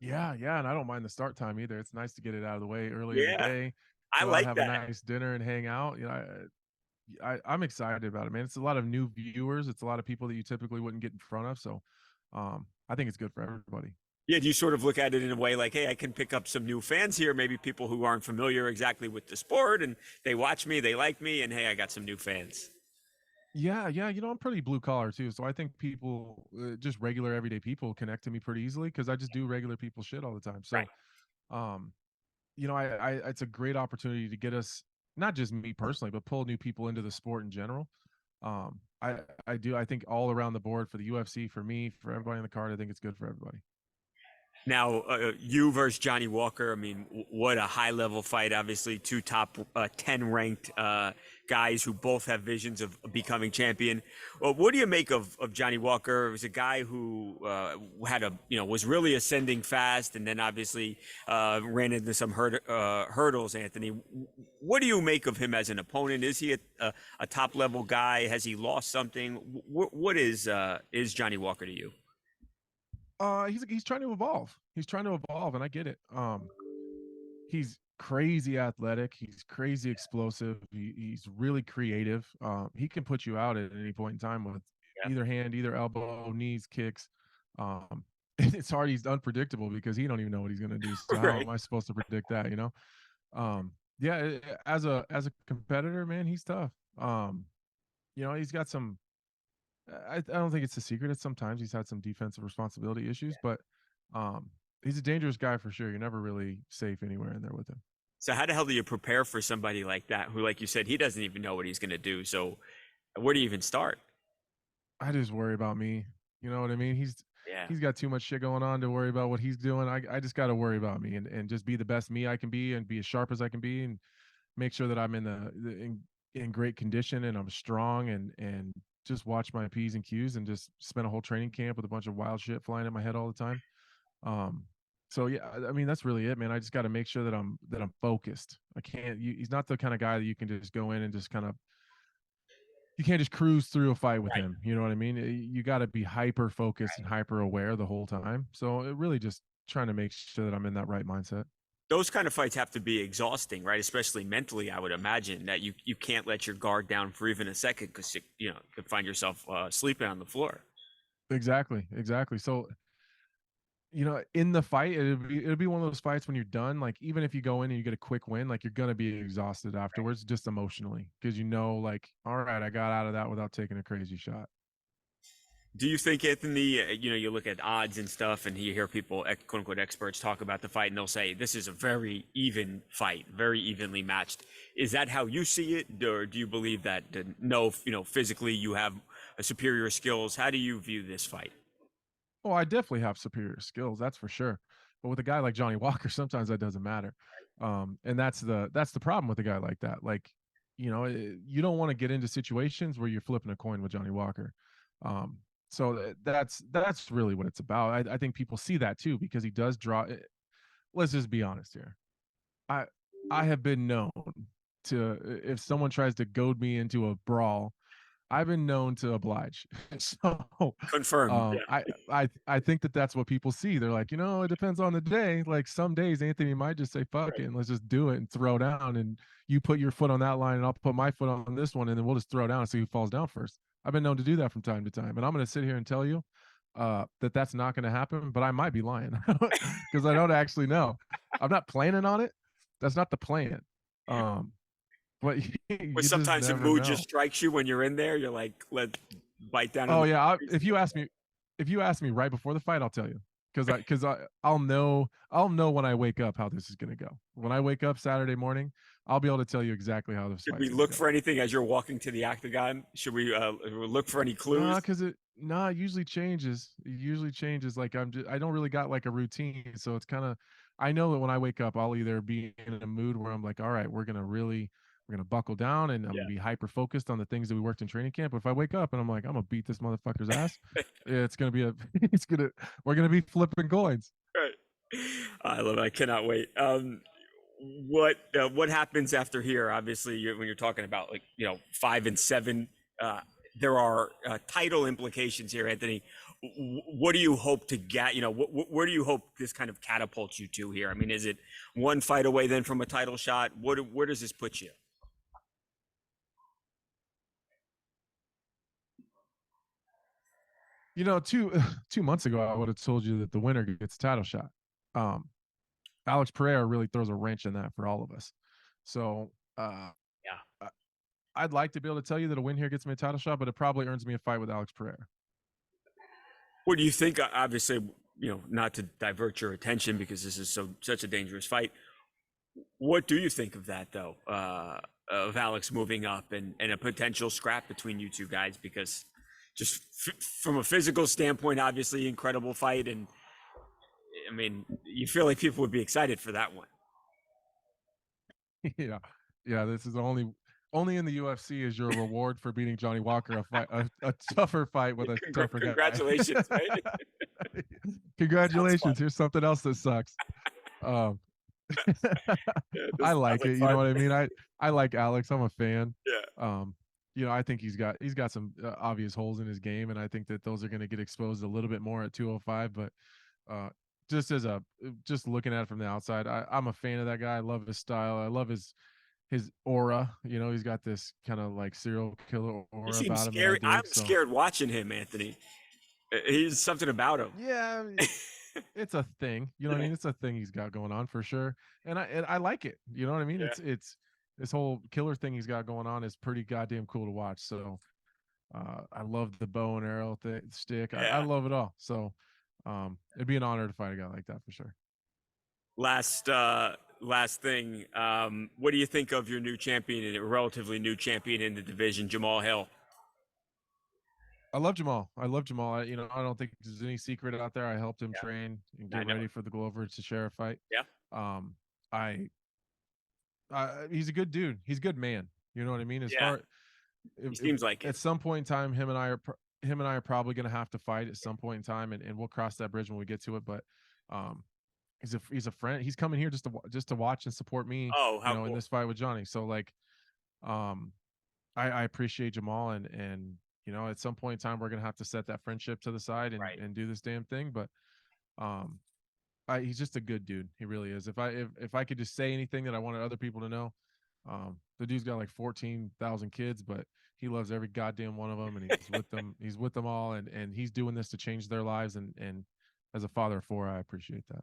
Yeah, yeah, and I don't mind the start time either. It's nice to get it out of the way early in the Yeah, day, I go out, like have a that. nice dinner, and hang out. I'm excited about it, man. It's a lot of new viewers. It's a lot of people that you typically wouldn't get in front of. So, I think it's good for everybody. Yeah, do you sort of look at it in a way like, hey, I can pick up some new fans here, maybe people who aren't familiar exactly with the sport, and they watch me, they like me, and hey, I got some new fans. Yeah, yeah. I'm pretty blue collar too, so I think people, just regular everyday people, connect to me pretty easily because I just do regular people shit all the time. Right. So, um, it's a great opportunity to get us, not just me personally, but pull new people into the sport in general. I think all around the board for the UFC, for me, for everybody on the card, I think it's good for everybody. Now, you versus Johnny Walker. I mean, what a high level fight. Obviously, two top 10 ranked guys who both have visions of becoming champion. Well, what do you make of Johnny Walker? He was a guy who was really ascending fast and then obviously ran into some hurdles, Anthony. What do you make of him as an opponent? Is he a top level guy? Has he lost something? What is Johnny Walker to you? He's trying to evolve. He's trying to evolve, and I get it. He's crazy athletic. He's crazy explosive. He's really creative. He can put you out at any point in time with Yeah. either hand, either elbow, knees, kicks. It's hard. He's unpredictable because he don't even know what he's going to do. So how Right. am I supposed to predict that? Yeah. As a competitor, man, he's tough. He's got some. I don't think it's a secret that sometimes he's had some defensive responsibility issues, but um, he's a dangerous guy for sure. You're never really safe anywhere in there with him. So how the hell do you prepare for somebody like that who, like you said, he doesn't even know what he's going to do? So where do you even start? I just worry about me. You know what I mean? Yeah. He's got too much shit going on to worry about what he's doing. I just got to worry about me and just be the best me I can be and be as sharp as I can be and make sure that I'm in great condition and I'm strong and just watch my P's and Q's and just spend a whole training camp with a bunch of wild shit flying in my head all the time. Um, so yeah, I mean that's really it, man. I just got to make sure that I'm focused. I can't. He's not the kind of guy that you can just go in and just kind of. You can't just cruise through a fight with Right. him. You know what I mean? You got to be hyper focused and hyper aware the whole time. So it really just trying to make sure that I'm in that right mindset. Those kind of fights have to be exhausting, right? Especially mentally, I would imagine that you can't let your guard down for even a second because you could find yourself sleeping on the floor. Exactly, exactly. So in the fight, it'll be one of those fights when you're done. Like even if you go in and you get a quick win, like you're gonna be exhausted afterwards, just emotionally, because like, all right, I got out of that without taking a crazy shot. Do you think, Anthony, you look at odds and stuff and you hear people, quote unquote, experts talk about the fight and they'll say, this is a very even fight, very evenly matched. Is that how you see it? Or do you believe that, no, physically you have superior skills? How do you view this fight? Well, I definitely have superior skills, that's for sure. But with a guy like Johnny Walker, sometimes that doesn't matter. And that's the problem with a guy like that. Like, you don't want to get into situations where you're flipping a coin with Johnny Walker. Um, so that's really what it's about. I think people see that too because he does draw. Let's just be honest here. I I have been known to, if someone tries to goad me into a brawl, I've been known to oblige. So, Confirmed. Yeah. I think that that's what people see. They're like, it depends on the day. Like some days, Anthony might just say, "Fuck it, and let's just do it and throw down." And you put your foot on that line, and I'll put my foot on this one, and then we'll just throw down and see who falls down first. I've been known to do that from time to time, and I'm going to sit here and tell you that that's not going to happen. But I might be lying because I don't actually know. I'm not planning on it. That's not the plan. Um, but But you just sometimes the never mood just know. strikes you when you're in there. You're like, let's bite down on Oh the yeah, crazy. if you ask me right before the fight, I'll tell you I'll know when I wake up how this is gonna go. When I wake up Saturday morning, I'll be able to tell you exactly how this Should fight's we gonna look go. for anything as you're walking to the octagon? Should we look for any clues? It usually changes. It usually changes. Like I don't really got like a routine, so it's kind of. I know that when I wake up, I'll either be in a mood where I'm like, all right, we're gonna buckle down and I'm Yeah. gonna be hyper focused on the things that we worked in training camp. But if I wake up and I'm like, I'm gonna beat this motherfucker's ass, it's gonna be a, we're gonna be flipping coins. Right. I love it. I cannot wait. What happens after here? Obviously, when you're talking about 5 and 7, uh, there are title implications here, Anthony. what do you hope to get? Where do you hope this kind of catapults you to here? I mean, is it one fight away then from a title shot? Where does this put you? You know, two 2 months ago, I would have told you that the winner gets a title shot. Um, Alex Pereira really throws a wrench in that for all of us. So Yeah. I'd like to be able to tell you that a win here gets me a title shot, but it probably earns me a fight with Alex Pereira. What do you think? Obviously, not to divert your attention because this is such a dangerous fight. What do you think of that, though? Of Alex moving up and a potential scrap between you two guys? Because just from a physical standpoint, obviously, incredible fight, and I mean, you feel like people would be excited for that one. Yeah, yeah. This is only in the UFC is your reward for beating Johnny Walker a tougher fight with a tougher guy. Congratulations, right? Sounds fun. Congratulations. Here's something else that sucks. Um, Yeah, I this sounds like like it. You know fun. what I mean? I like Alex. I'm a fan. Yeah. Um, I think he's got some obvious holes in his game, and I think that those are going to get exposed a little bit more at 205. But uh, just looking at it from the outside, I'm a fan of that guy. I love his style. I love his aura. He's got this kind of like serial killer He aura seems about him that I scary. I'm dig. So scared watching him, Anthony. He's something about him. yeah, it's a thing. You know what I mean? It's a thing he's got going on for sure, and I like it. You know what I mean? Yeah. It's this whole killer thing he's got going on is pretty goddamn cool to watch. So I love the bow and arrow stick. I Yeah. love it all. So it'd be an honor to fight a guy like that for sure. Last thing. What do you think of your new champion and a relatively new champion in the division, Jamal Hill? I love Jamal. I love Jamal. I don't think there's any secret out there. I helped him Yeah, train and I get know. ready for the Glover to share a fight. Yeah. Um, I, he's a good dude. He's a good man. You know what I mean? As Yeah. far He if seems like at it. some point in time, him and I are probably going to have to fight at some point in time, and we'll cross that bridge when we get to it. But um, he's a friend. He's coming here just to watch and support me. Oh, how In cool. this fight with Johnny. So like, um, I appreciate Jamal, and at some point in time we're gonna have to set that friendship to the side and Right. and do this damn thing. But um, he's just a good dude. He really is. If I could just say anything that I wanted other people to know, the dude's got like 14,000 kids, but he loves every goddamn one of them, and he's with them. He's with them all, and he's doing this to change their lives. And as a father of four, I appreciate that.